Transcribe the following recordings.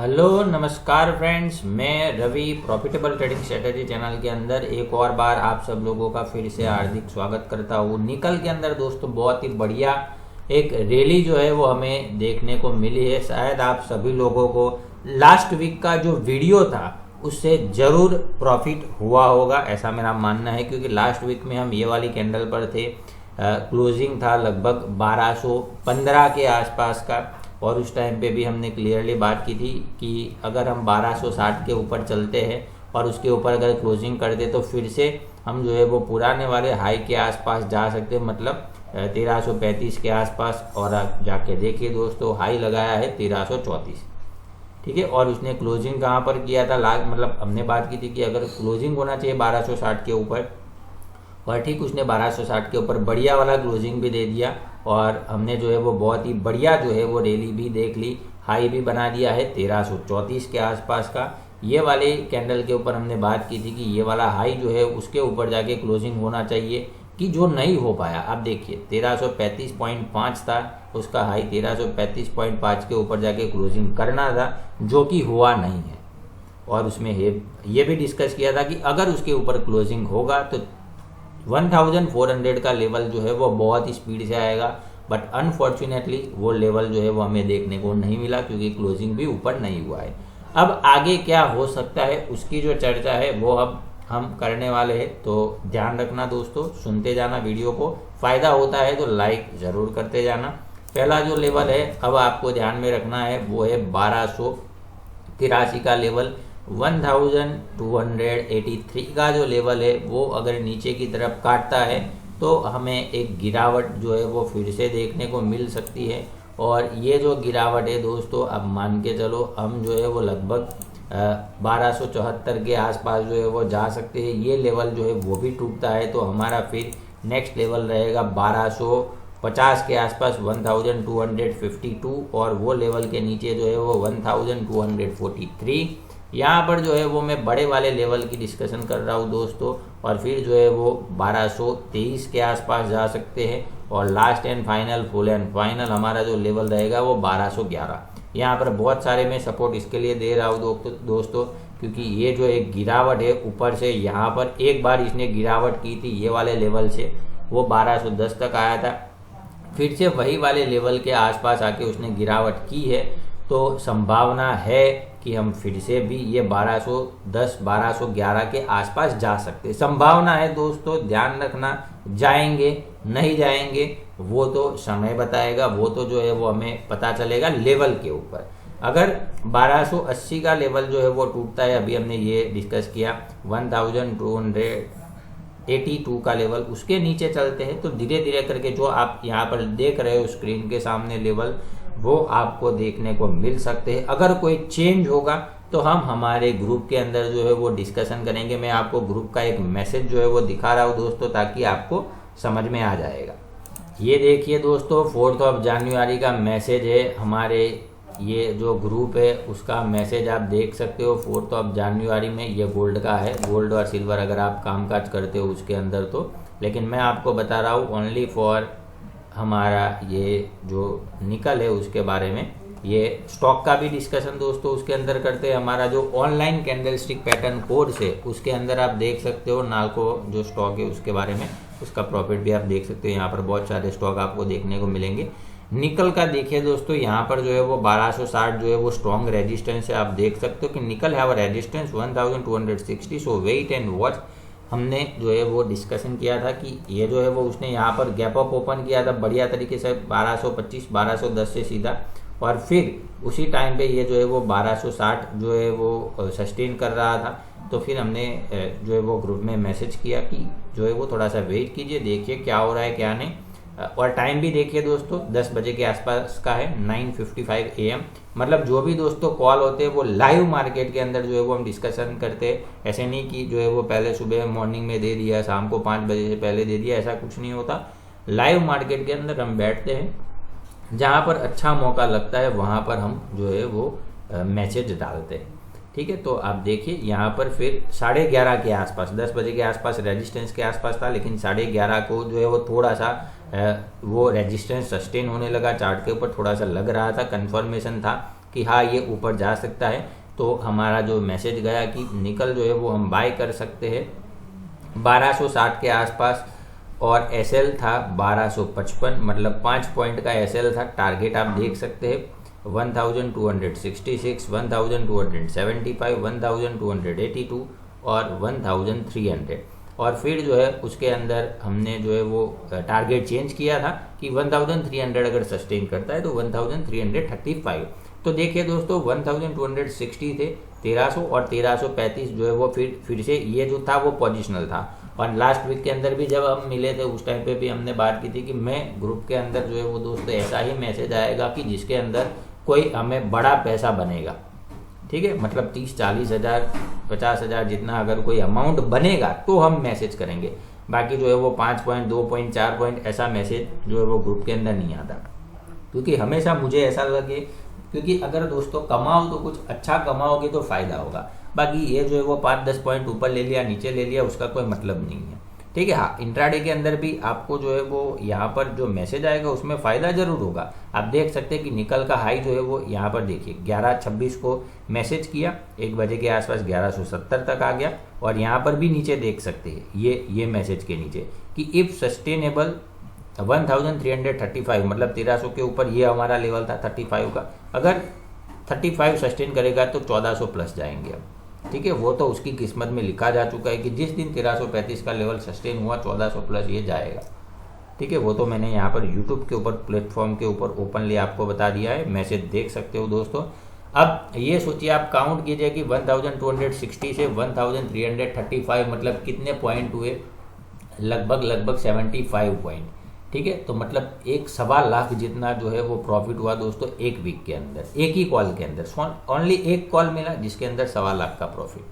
Hello नमस्कार friends, मैं Ravi profitable trading strategy channel के अंदर एक और बार आप सब लोगों का फिर से हार्दिक स्वागत करता हूँ। निकल के अंदर दोस्तों बहुत ही बढ़िया एक रैली जो है वो हमें देखने को मिली है। शायद आप सभी लोगों को लास्ट वीक का जो वीडियो था उससे जरूर प्रॉफिट हुआ होगा, ऐसा मेरा मानना है, क्योंकि लास्ट वीक में हम ये वाली कैंडल पर थे। क्लोजिंग था लगभग 1215 के आसपास का, और उस टाइम पे भी हमने क्लियरली बात की थी कि अगर हम 1260 के ऊपर चलते हैं और उसके ऊपर अगर क्लोजिंग करते तो फिर से हम जो है वो पुराने वाले हाई के आसपास जा सकते हैं, मतलब 1335 के आसपास। और आप जाके देखिए दोस्तों, हाई लगाया है 1334, ठीक है। और उसने क्लोजिंग कहाँ पर किया था लास्ट, मतलब हमने बात की थी कि अगर क्लोजिंग होना चाहिए 1260 के ऊपर, और ठीक उसने 1260 के ऊपर बढ़िया वाला क्लोजिंग भी दे दिया। और हमने जो है वो बहुत ही बढ़िया जो है वो रैली भी देख ली, हाई भी बना दिया है 1334 के आसपास का। ये वाले कैंडल के ऊपर हमने बात की थी कि ये वाला हाई जो है उसके ऊपर जाके क्लोजिंग होना चाहिए, कि जो नहीं हो पाया। अब देखिए 1335.5 था उसका हाई, 1335.5 के ऊपर जाके क्लोजिंग करना था, जो कि हुआ नहीं है। और उसमें ये भी डिस्कस किया था कि अगर उसके ऊपर क्लोजिंग होगा तो 1400 का लेवल जो है वो बहुत ही स्पीड से आएगा, बट अनफॉर्चुनेटली वो लेवल जो है वो हमें देखने को नहीं मिला, क्योंकि क्लोजिंग भी ऊपर नहीं हुआ है। अब आगे क्या हो सकता है उसकी जो चर्चा है वो अब हम करने वाले हैं, तो ध्यान रखना दोस्तों, सुनते जाना वीडियो को। फायदा होता है तो लाइक जरूर करते जाना। पहला जो लेवल है अब आपको ध्यान में रखना है वो है 1283 का लेवल। 1283 का जो लेवल है वो अगर नीचे की तरफ काटता है तो हमें एक गिरावट जो है वो फिर से देखने को मिल सकती है। और ये जो गिरावट है दोस्तों, अब मान के चलो हम जो है वो लगभग 1274 के आसपास जो है वो जा सकते हैं। ये लेवल जो है वो भी टूटता है तो हमारा फिर नेक्स्ट लेवल रहेगा 1250 के आसपास, 1252, और वो लेवल के नीचे जो है वो 1243। यहाँ पर जो है वो मैं बड़े वाले लेवल की डिस्कशन कर रहा हूँ दोस्तों। और फिर जो है वो 1223 के आसपास जा सकते हैं, और last and final, full and final हमारा जो लेवल रहेगा वो 1211। यहाँ पर बहुत सारे मैं सपोर्ट इसके लिए दे रहा हूँ दोस्तों, क्योंकि ये जो एक गिरावट है ऊपर से, यहाँ पर एक बार इसने गिरावट की थी ये वाले लेवल से, वो 1210 तक आया था, फिर से वही वाले लेवल के आसपास आके उसने गिरावट की है। तो संभावना है कि हम फिर से भी ये 1210 1211 के आसपास जा सकते हैं, संभावना है दोस्तों। ध्यान रखना, जाएंगे नहीं जाएंगे वो तो समय बताएगा, वो तो जो है वो हमें पता चलेगा लेवल के ऊपर। अगर 1280 का लेवल जो है वो टूटता है, अभी हमने ये डिस्कस किया 1282 का लेवल, उसके नीचे चलते हैं तो धीरे धीरे करके जो आप यहाँ पर देख रहे हो स्क्रीन के सामने लेवल, वो आपको देखने को मिल सकते हैं। अगर कोई चेंज होगा तो हम हमारे ग्रुप के अंदर जो है वो डिस्कशन करेंगे। मैं आपको ग्रुप का एक मैसेज जो है वो दिखा रहा हूँ दोस्तों, ताकि आपको समझ में आ जाएगा। ये देखिए दोस्तों, 4 जनवरी का मैसेज है, हमारे ये जो ग्रुप है उसका मैसेज आप देख सकते हो। 4 जनवरी में ये गोल्ड का है, गोल्ड और सिल्वर अगर आप कामकाज करते हो उसके अंदर तो। लेकिन मैं आपको बता रहा हूँ ओनली फॉर हमारा ये जो निकल है उसके बारे में। ये स्टॉक का भी डिस्कशन दोस्तों उसके अंदर करते हैं। हमारा जो ऑनलाइन कैंडलस्टिक पैटर्न कोर्स है उसके अंदर आप देख सकते हो नाल्को जो स्टॉक है उसके बारे में, उसका प्रॉफिट भी आप देख सकते हो। यहाँ पर बहुत सारे स्टॉक आपको देखने को मिलेंगे। निकल का देखिए दोस्तों, यहाँ पर जो है वो 1260 जो है वो स्ट्रॉन्ग रेजिस्टेंस है। आप देख सकते हो कि निकल है resistance 1260, so wait and watch. हमने जो है वो डिस्कशन किया था कि ये जो है वो उसने यहाँ पर गैप अप ओपन किया था बढ़िया तरीके से 1225 1210 से सीधा, और फिर उसी टाइम पे ये जो है वो 1260 जो है वो सस्टेन कर रहा था। तो फिर हमने जो है वो ग्रुप में मैसेज किया कि जो है वो थोड़ा सा वेट कीजिए, देखिए क्या हो रहा है क्या नहीं। और टाइम भी देखिए दोस्तों 10 बजे के आसपास का है, 9:55 AM। मतलब जो भी दोस्तों कॉल होते हैं वो लाइव मार्केट के अंदर जो है वो हम डिस्कशन करते हैं। ऐसे नहीं कि जो है वो पहले सुबह मॉर्निंग में दे दिया, शाम को 5 बजे से पहले दे दिया, ऐसा कुछ नहीं होता। लाइव मार्केट के अंदर हम बैठते हैं, जहाँ पर अच्छा मौका लगता है वहाँ पर हम जो है वो मैसेज डालते हैं, ठीक है। तो आप देखिए यहाँ पर फिर 11:30 के आसपास, 10 बजे के आसपास रेजिस्टेंस के आसपास था, लेकिन 11:30 को जो है वो थोड़ा सा वो रेजिस्टेंस सस्टेन होने लगा, चार्ट के ऊपर थोड़ा सा लग रहा था, कंफर्मेशन था। कि हाँ ये ऊपर जा सकता है, तो हमारा जो मैसेज गया कि निकल जो है वो हम बाय कर सकते हैं 1260 के आसपास, और एसएल था 1255, मतलब 5 पॉइंट का एसएल था। टारगेट आप देख सकते हैं 1266, 1275, 1282 और 1300। और फिर जो है उसके अंदर हमने जो है वो टारगेट चेंज किया था कि 1300 अगर सस्टेन करता है तो 1335। तो देखिए दोस्तों 1260 थे 1300 और 1335 जो है वो फिर से ये जो था वो पोजिशनल था। और लास्ट वीक के अंदर भी जब हम मिले थे उस टाइम पे भी हमने बात की थी कि मैं ग्रुप के अंदर जो है वो दोस्तों ऐसा ही मैसेज आएगा कि जिसके अंदर कोई हमें बड़ा पैसा बनेगा, ठीक है, मतलब 30-40 हज़ार 50 हज़ार जितना अगर कोई अमाउंट बनेगा तो हम मैसेज करेंगे। बाकी जो है वो 5 पॉइंट 2 पॉइंट 4 पॉइंट ऐसा मैसेज जो है वो ग्रुप के अंदर नहीं आता, क्योंकि हमेशा मुझे ऐसा लगे, क्योंकि अगर दोस्तों कमाओ तो कुछ अच्छा कमाओगे तो फायदा होगा। बाकी ये जो है वो 5-10 पॉइंट ऊपर ले लिया नीचे ले लिया उसका कोई मतलब नहीं है, ठीक है। हाँ, इंट्राडे के अंदर भी आपको जो है वो यहाँ पर जो मैसेज आएगा उसमें फ़ायदा जरूर होगा। आप देख सकते हैं कि निकल का हाई जो है वो यहाँ पर देखिए 11:26 को मैसेज किया, 1 बजे के आसपास 1170 तक आ गया, और यहाँ पर भी नीचे देख सकते हैं ये मैसेज के नीचे कि इफ़ सस्टेनेबल 1335, मतलब 1300 के ऊपर ये हमारा लेवल था 35 का। अगर 35 सस्टेन करेगा तो 1400 प्लस जाएंगे अब, ठीक है। वो तो उसकी किस्मत में लिखा जा चुका है कि जिस दिन 1335 का लेवल सस्टेन हुआ 1400 प्लस ये जाएगा, ठीक है। वो तो मैंने यहाँ पर यूट्यूब के ऊपर प्लेटफॉर्म के ऊपर ओपनली आपको बता दिया है, मैसेज देख सकते हो दोस्तों। अब ये सोचिए, आप काउंट कीजिए कि 1260 से 1335 मतलब कितने पॉइंट हुए, लगभग 75 पॉइंट, ठीक है। तो मतलब 1.25 लाख जितना जो है वो प्रॉफिट हुआ दोस्तों एक वीक के अंदर, एक ही कॉल के अंदर। ओनली एक कॉल मिला जिसके अंदर 1.25 लाख का प्रॉफिट।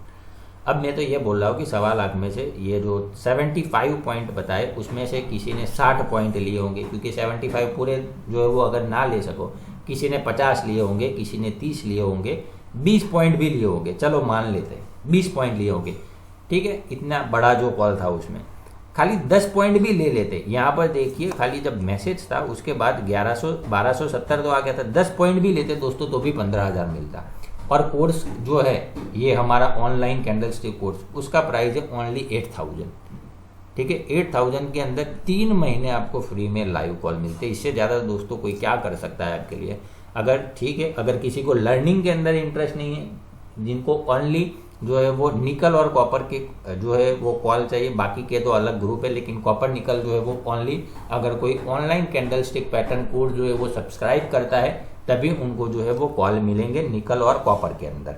अब मैं तो ये बोल रहा हूँ कि 1.25 लाख में से ये जो 75 पॉइंट बताए उसमें से किसी ने 60 पॉइंट लिए होंगे, क्योंकि 75 पूरे जो है वो अगर ना ले सको, किसी ने 50 लिए होंगे, किसी ने 30 लिए होंगे, 20 पॉइंट भी लिए होंगे, चलो मान लेते हैं 20 पॉइंट लिए होंगे, ठीक है। इतना बड़ा जो कॉल था उसमें खाली 10 पॉइंट भी ले लेते। यहाँ पर देखिए खाली जब मैसेज था उसके बाद 1270 तो आ गया था, 10 पॉइंट भी लेते दोस्तों तो भी 15,000 मिलता। और कोर्स जो है ये हमारा ऑनलाइन कैंडलस्टिक कोर्स, उसका प्राइस है ओनली 8000, ठीक है। 8000 के अंदर 3 महीने आपको फ्री में लाइव कॉल मिलते हैं। इससे ज़्यादा दोस्तों कोई क्या कर सकता है आपके लिए। अगर ठीक है, अगर किसी को लर्निंग के अंदर इंटरेस्ट नहीं है, जिनको ओनली जो है वो निकल और कॉपर के जो है वो कॉल चाहिए, बाकी के तो अलग ग्रुप है, लेकिन कॉपर निकल जो है वो ओनली अगर कोई ऑनलाइन कैंडलस्टिक पैटर्न कोड जो है वो सब्सक्राइब करता है तभी उनको जो है वो कॉल मिलेंगे निकल और कॉपर के अंदर,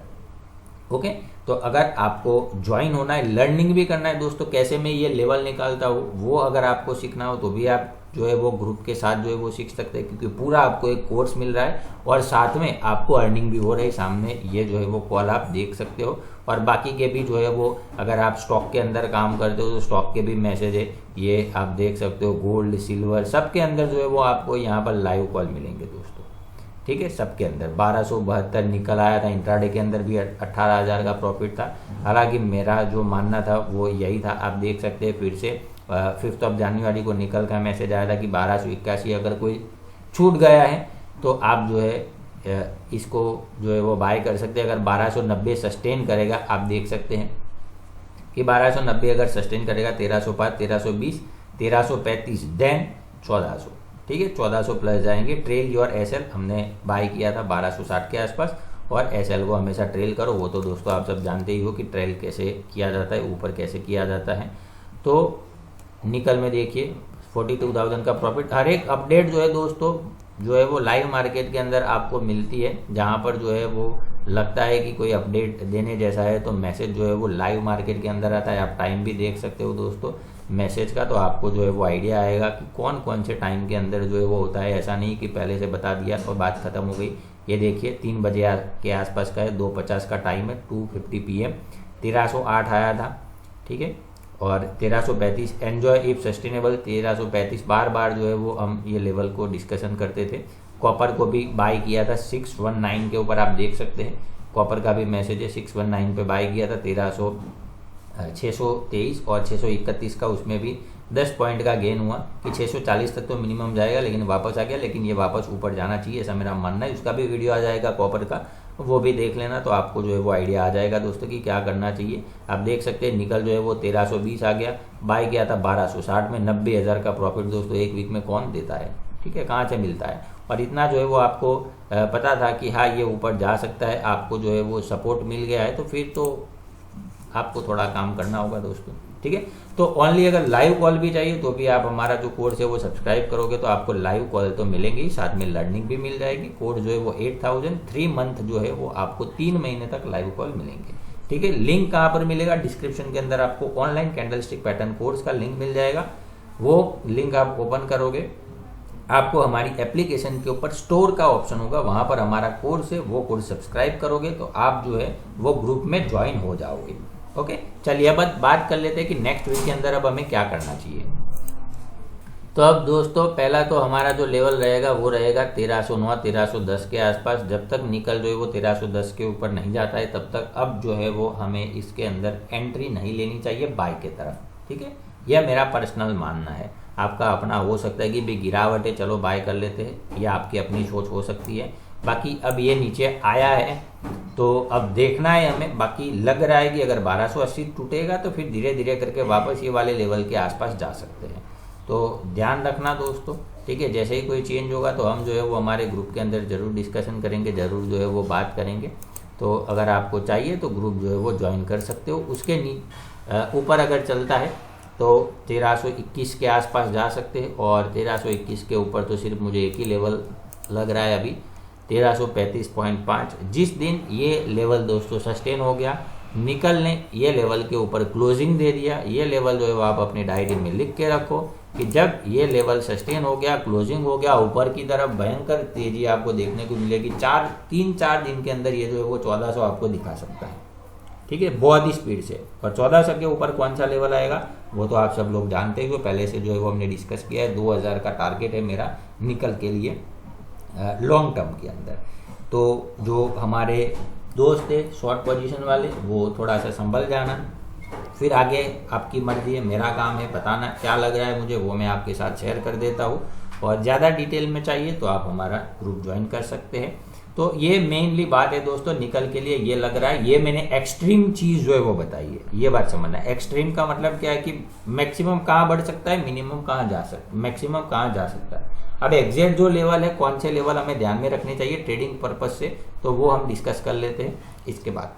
ओके। तो अगर आपको ज्वाइन होना है, लर्निंग भी करना है दोस्तों, कैसे मैं ये लेवल निकालता हूँ वो अगर आपको सीखना हो तो भी आप जो है वो ग्रुप के साथ जो है वो सीख सकते हैं, क्योंकि पूरा आपको एक कोर्स मिल रहा है और साथ में आपको अर्निंग भी हो रही है। सामने ये जो है वो कॉल आप देख सकते हो, और बाकी के भी जो है वो अगर आप स्टॉक के अंदर काम करते हो तो स्टॉक के भी मैसेज है, ये आप देख सकते हो। गोल्ड सिल्वर सब के अंदर जो है वो आपको यहाँ पर लाइव कॉल मिलेंगे दोस्तों, ठीक है। सबके अंदर 1272 निकल आया था, इंट्राडे के अंदर भी 18,000 का प्रॉफिट था। हालांकि मेरा जो मानना था वो यही था, आप देख सकते हैं फिर से 5 जनवरी को निकल का मैसेज आया था कि 1281। अगर कोई छूट गया है तो आप जो है इसको जो है वो बाय कर सकते हैं। अगर 1290 सस्टेन करेगा, आप देख सकते हैं कि 1290 अगर सस्टेन करेगा 1305, 1320, 1335 देन 1400, ठीक है। 1400 प्लस जाएंगे। ट्रेल योर एसएल हमने बाय किया था 1260 के आसपास, और एसएल को हमेशा ट्रेल करो। वो तो दोस्तों आप सब जानते ही हो कि ट्रेल कैसे किया जाता है, ऊपर कैसे किया जाता है। तो निकल में देखिए 42,000 का प्रॉफिट। हर एक अपडेट जो है दोस्तों जो है वो लाइव मार्केट के अंदर आपको मिलती है। जहाँ पर जो है वो लगता है कि कोई अपडेट देने जैसा है तो मैसेज जो है वो लाइव मार्केट के अंदर आता है। आप टाइम भी देख सकते हो दोस्तों मैसेज का, तो आपको जो है वो आइडिया आएगा कि कौन कौन से टाइम के अंदर जो है वो होता है। ऐसा नहीं कि पहले से बता दिया और बात खत्म हो गई। ये देखिए 3 बजे के आसपास का है, 2:50 का टाइम है, 2:50 PM 1308 आया था, ठीक है। और 1335 एन्जॉय इफ सस्टेनेबल 1335 बार जो है वो हम ये लेवल को डिस्कशन करते थे। कॉपर को भी बाय किया था 619 के ऊपर, आप देख सकते हैं कॉपर का भी मैसेज है। 619 पे बाय किया था 623 और 631 का उसमें भी 10 पॉइंट का गेन हुआ कि 640 तक तो मिनिमम जाएगा, लेकिन वापस आ गया, लेकिन ये वापस ऊपर जाना चाहिए, ऐसा मेरा मानना है। उसका भी वीडियो आ जाएगा कॉपर का, वो भी देख लेना, तो आपको जो है वो आइडिया आ जाएगा दोस्तों कि क्या करना चाहिए। आप देख सकते हैं निकल जो है वो 1320 आ गया, बाय गया था 1260 में। 90,000 का प्रॉफिट दोस्तों एक वीक में कौन देता है, ठीक है, कहाँ से मिलता है। और इतना जो है वो आपको पता था कि हाँ ये ऊपर जा सकता है, आपको जो है वो सपोर्ट मिल गया है, तो फिर तो आपको थोड़ा काम करना होगा दोस्तों, ठीक है। तो ओनली अगर लाइव कॉल भी चाहिए तो भी आप हमारा जो कोर्स है वो सब्सक्राइब करोगे तो आपको लाइव कॉल तो मिलेंगे ही, साथ में लर्निंग भी मिल जाएगी। कोर्स जो है वो 8000, 3 मंथ जो है वो आपको 3 महीने तक लाइव कॉल मिलेंगे, ठीक है। लिंक कहाँ पर मिलेगा, डिस्क्रिप्शन के अंदर आपको ऑनलाइन कैंडलस्टिक पैटर्न कोर्स का लिंक मिल जाएगा। वो लिंक आप ओपन करोगे, आपको हमारी एप्लीकेशन के ऊपर स्टोर का ऑप्शन होगा, वहां पर हमारा कोर्स है, वो कोर्स सब्सक्राइब करोगे तो आप जो है वो ग्रुप में ज्वाइन हो जाओगे। ओके, चलिए अब बात कर लेते हैं कि नेक्स्ट वीक के अंदर अब हमें क्या करना चाहिए। तो अब दोस्तों पहला तो हमारा जो लेवल रहेगा वो रहेगा 1309 1310 के आसपास। जब तक निकल जो है वो 1310 के ऊपर नहीं जाता है तब तक अब जो है वो हमें इसके अंदर एंट्री नहीं लेनी चाहिए बाय के तरफ, ठीक है। यह मेरा पर्सनल मानना है, आपका अपना हो सकता है कि भी गिरावट है चलो बाय कर लेते हैं, यह आपकी अपनी सोच हो सकती है। बाकी अब ये नीचे आया है तो अब देखना है हमें, बाकी लग रहा है कि अगर 1280 टूटेगा तो फिर धीरे धीरे करके वापस ये वाले लेवल के आसपास जा सकते हैं। तो ध्यान रखना दोस्तों, ठीक है। जैसे ही कोई चेंज होगा तो हम जो है वो हमारे ग्रुप के अंदर जरूर डिस्कशन करेंगे, जरूर जो है वो बात करेंगे। तो अगर आपको चाहिए तो ग्रुप जो है वो ज्वाइन कर सकते हो। उसके ऊपर अगर चलता है तो 1321 के आसपास जा सकते हैं, और 1321 के ऊपर तो सिर्फ मुझे एक ही लेवल लग रहा है अभी 1335.5। जिस दिन ये लेवल दोस्तों सस्टेन हो गया, निकल ने ये लेवल के ऊपर क्लोजिंग दे दिया, ये लेवल जो है वो आप अपनी डायरी में लिख के रखो कि जब ये लेवल सस्टेन हो गया, क्लोजिंग हो गया, ऊपर की तरफ भयंकर तेजी आपको देखने को मिलेगी। 3-4 दिन के अंदर ये जो है वो 1400 आपको दिखा सकता है, ठीक है, बहुत ही स्पीड से। और 1400 के ऊपर कौन सा लेवल आएगा वो तो आप सब लोग जानते हो, पहले से जो है वो हमने डिस्कस किया है। 2000 का टारगेट है मेरा निकल के लिए लॉन्ग टर्म के अंदर। तो जो हमारे दोस्त है शॉर्ट पोजीशन वाले वो थोड़ा सा संभल जाना, फिर आगे आपकी मर्जी है, मेरा काम है बताना क्या लग रहा है मुझे, वो मैं आपके साथ शेयर कर देता हूँ। और ज़्यादा डिटेल में चाहिए तो आप हमारा ग्रुप ज्वाइन कर सकते हैं। तो ये मेनली बात है दोस्तों निकल के लिए, ये लग रहा है, ये मैंने एक्सट्रीम चीज़ जो है वो बताई है, ये बात समझना है। एक्सट्रीम का मतलब क्या है कि मैक्सिमम कहाँ बढ़ सकता है, मिनिमम कहाँ जा सकता है, मैक्सिमम कहाँ जा सकता है। अब एग्जैक्ट जो लेवल है, कौन से लेवल हमें ध्यान में रखने चाहिए ट्रेडिंग पर्पज से, तो वो हम डिस्कस कर लेते हैं इसके बाद।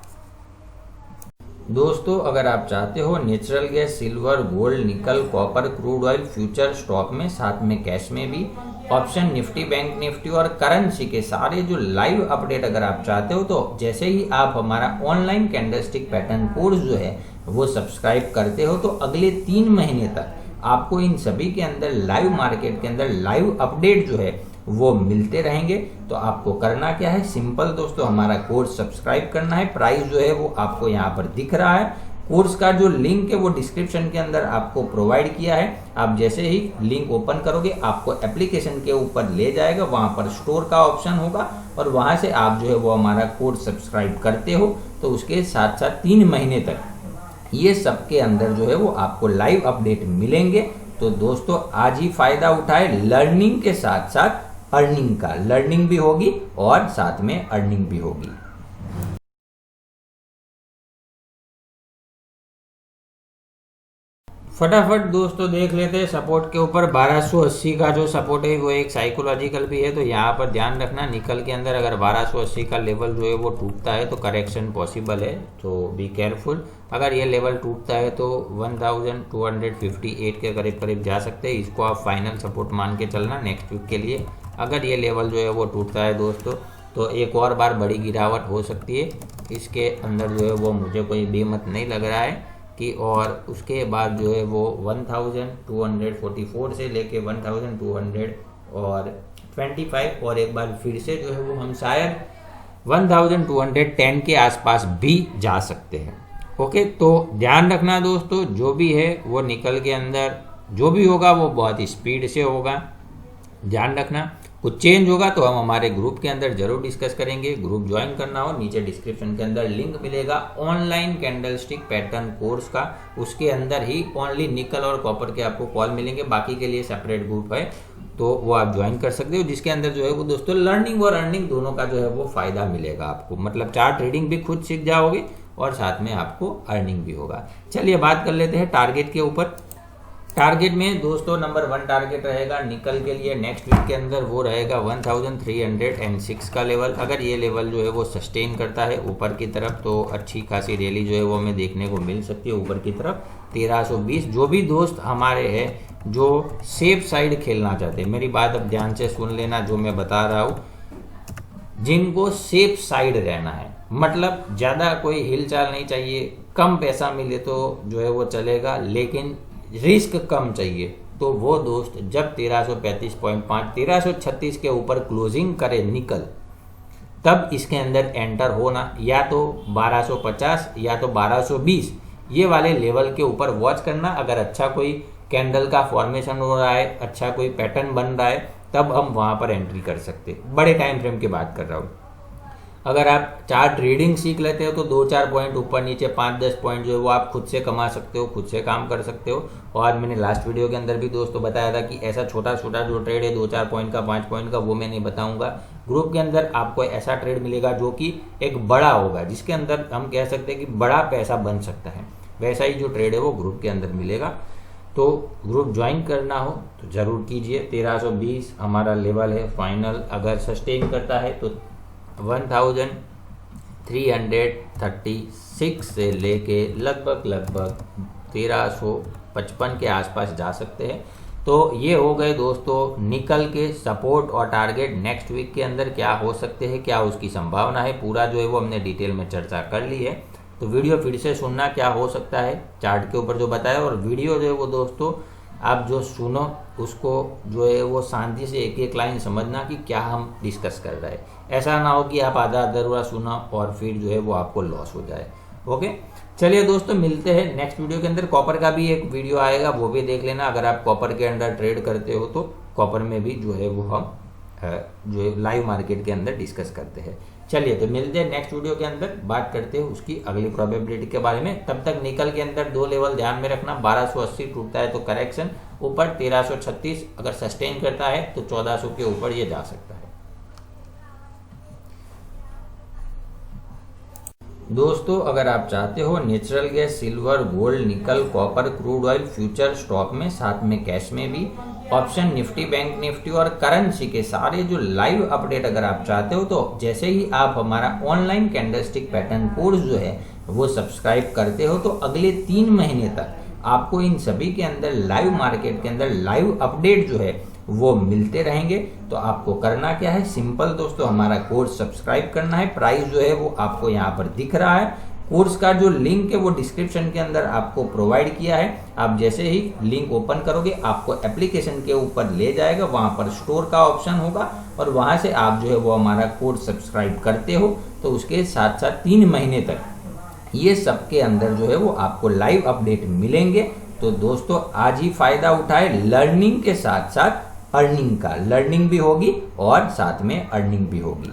दोस्तों अगर आप चाहते हो नेचुरल गैस, सिल्वर, गोल्ड, निकल, copper, crude oil future stock में, साथ में कैश में भी, ऑप्शन, निफ्टी, बैंक निफ्टी और करेंसी के सारे जो लाइव अपडेट अगर आप चाहते हो, तो जैसे ही आप हमारा ऑनलाइन कैंडलस्टिक पैटर्न कोर्स जो है वो सब्सक्राइब करते हो तो अगले 3 महीने तक आपको इन सभी के अंदर लाइव मार्केट के अंदर लाइव अपडेट जो है वो मिलते रहेंगे। तो आपको करना क्या है, सिंपल दोस्तों, हमारा कोर्स सब्सक्राइब करना है। प्राइस जो है वो आपको यहाँ पर दिख रहा है, कोर्स का जो लिंक है वो डिस्क्रिप्शन के अंदर आपको प्रोवाइड किया है। आप जैसे ही लिंक ओपन करोगे आपको एप्लीकेशन के ऊपर ले जाएगा, वहां पर स्टोर का ऑप्शन होगा और वहां से आप जो है वो हमारा कोर्स सब्सक्राइब करते हो तो उसके साथ साथ 3 महीने तक ये सब के अंदर जो है वो आपको लाइव अपडेट मिलेंगे। तो दोस्तों आज ही फायदा उठाए, लर्निंग के साथ साथ अर्निंग का, लर्निंग भी होगी और साथ में अर्निंग भी होगी। फटाफट दोस्तों देख लेते हैं सपोर्ट के ऊपर 1280 का जो सपोर्ट है वो एक साइकोलॉजिकल भी है। तो यहाँ पर ध्यान रखना, निकल के अंदर अगर 1280 का लेवल जो है वो टूटता है तो करेक्शन पॉसिबल है, तो बी केयरफुल। अगर ये लेवल टूटता है तो 1258 के करीब करीब जा सकते हैं, इसको आप फाइनल सपोर्ट मान के चलना नेक्स्ट वीक के लिए। अगर ये लेवल जो है वो टूटता है दोस्तों तो एक और बार बड़ी गिरावट हो सकती है, इसके अंदर जो है वो मुझे कोई बेमत नहीं लग रहा है कि, और उसके बाद जो है वो 1244 से लेके 1225 और एक बार फिर से जो है वो हम शायद 1210 के आसपास भी जा सकते हैं। ओके, तो ध्यान रखना दोस्तों, जो भी है वो निकल के अंदर जो भी होगा वो बहुत ही स्पीड से होगा, ध्यान रखना। कुछ चेंज होगा तो हम हमारे ग्रुप के अंदर जरूर डिस्कस करेंगे। ग्रुप ज्वाइन करना हो नीचे डिस्क्रिप्शन के अंदर लिंक मिलेगा ऑनलाइन कैंडलस्टिक पैटर्न कोर्स का, उसके अंदर ही ओनली निकल और कॉपर के आपको कॉल मिलेंगे, बाकी के लिए सेपरेट ग्रुप है तो वो आप ज्वाइन कर सकते हो, जिसके अंदर जो है वो दोस्तों लर्निंग और अर्निंग दोनों का जो है वो फायदा मिलेगा आपको। मतलब चार्ट रीडिंग भी खुद सीख जाओगे और साथ में आपको अर्निंग भी होगा। चलिए बात कर लेते हैं टारगेट के ऊपर। टारगेट में दोस्तों नंबर 1 टारगेट रहेगा निकल के लिए नेक्स्ट वीक के अंदर, वो रहेगा 1306 का लेवल। अगर ये लेवल जो है वो सस्टेन करता है ऊपर की तरफ तो अच्छी खासी रैली जो है वो हमें देखने को मिल सकती है ऊपर की तरफ 1320। जो भी दोस्त हमारे हैं जो सेफ साइड खेलना चाहते हैं, मेरी बात अब ध्यान से सुन लेना जो मैं बता रहा हूँ, जिनको सेफ साइड रहना है, मतलब ज़्यादा कोई हिलचाल नहीं चाहिए, कम पैसा मिले तो जो है वो चलेगा लेकिन रिस्क कम चाहिए, तो वो दोस्त जब 1335.5 1336 के ऊपर क्लोजिंग करे निकल, तब इसके अंदर एंटर होना, या तो 1250 या तो 1220 ये वाले लेवल के ऊपर वॉच करना। अगर अच्छा कोई कैंडल का फॉर्मेशन हो रहा है, अच्छा कोई पैटर्न बन रहा है, तब हम वहां पर एंट्री कर सकते। बड़े टाइम फ्रेम की बात कर रहा हूँ। अगर आप चार्ट रीडिंग सीख लेते हो तो 2-4 पॉइंट ऊपर नीचे 5-10 पॉइंट जो है वो आप खुद से कमा सकते हो, खुद से काम कर सकते हो। और मैंने लास्ट वीडियो के अंदर भी दोस्तों बताया था कि ऐसा छोटा छोटा जो ट्रेड है 2-4 पॉइंट का 5 पॉइंट का वो मैं नहीं बताऊंगा। ग्रुप के अंदर आपको ऐसा ट्रेड मिलेगा जो कि एक बड़ा होगा, जिसके अंदर हम कह सकते हैं कि बड़ा पैसा बन सकता है, वैसा ही जो ट्रेड है वो ग्रुप के अंदर मिलेगा। तो ग्रुप ज्वाइन करना हो तो जरूर कीजिए। 1320 हमारा लेवल है फाइनल, अगर सस्टेन करता है तो 1336 से लेके लगभग 1355 के आसपास जा सकते हैं। तो ये हो गए दोस्तों निकल के सपोर्ट और टारगेट। नेक्स्ट वीक के अंदर क्या हो सकते हैं, क्या उसकी संभावना है, पूरा जो है वो हमने डिटेल में चर्चा कर ली है। तो वीडियो फिर से सुनना क्या हो सकता है चार्ट के ऊपर जो बताया, और वीडियो जो है वो दोस्तों आप जो सुनो उसको जो है वो शांति से एक एक लाइन समझना कि क्या हम डिस्कस कर रहे हैं। ऐसा ना हो कि आप आधा अधूरा सुना और फिर जो है वो आपको लॉस हो जाए। ओके, चलिए दोस्तों मिलते हैं नेक्स्ट वीडियो के अंदर। कॉपर का भी एक वीडियो आएगा, वो भी देख लेना। अगर आप कॉपर के अंदर ट्रेड करते हो तो कॉपर में भी जो है वो हम जो है लाइव मार्केट के अंदर डिस्कस करते हैं। चलिए तो मिलते हैं नेक्स्ट वीडियो के अंदर, बात करते हैं उसकी अगली प्रोबेबिलिटी के बारे में। तब तक निकल के अंदर 2 लेवल ध्यान में रखना, 1280 टूटता है तो करेक्शन, ऊपर 1336 अगर सस्टेन करता है तो 1400 के ऊपर ये जा सकता है। दोस्तों अगर आप चाहते हो नेचुरल गैस, सिल्वर, गोल्ड, निकल, copper, crude oil future stock में, साथ में कैश में भी, ऑप्शन, निफ्टी, बैंक निफ्टी और करेंसी के सारे जो लाइव अपडेट अगर आप चाहते हो तो जैसे ही आप हमारा ऑनलाइन कैंडलस्टिक पैटर्न कोर्स जो है वो सब्सक्राइब करते हो तो अगले 3 महीने तक आपको इन सभी के अंदर लाइव मार्केट के अंदर लाइव अपडेट जो है वो मिलते रहेंगे। तो आपको करना क्या है, सिंपल दोस्तों हमारा कोर्स सब्सक्राइब करना है। प्राइस जो है वो आपको यहाँ पर दिख रहा है, कोर्स का जो लिंक है वो डिस्क्रिप्शन के अंदर आपको प्रोवाइड किया है। आप जैसे ही लिंक ओपन करोगे आपको एप्लीकेशन के ऊपर ले जाएगा, वहां पर स्टोर का ऑप्शन होगा और वहां से आप जो है वो हमारा कोर्स सब्सक्राइब करते हो तो उसके साथ साथ 3 महीने तक ये सबके अंदर जो है वो आपको लाइव अपडेट मिलेंगे। तो दोस्तों आज ही फायदा उठाए, लर्निंग के साथ साथ अर्निंग का, लर्निंग भी होगी और साथ में अर्निंग भी होगी।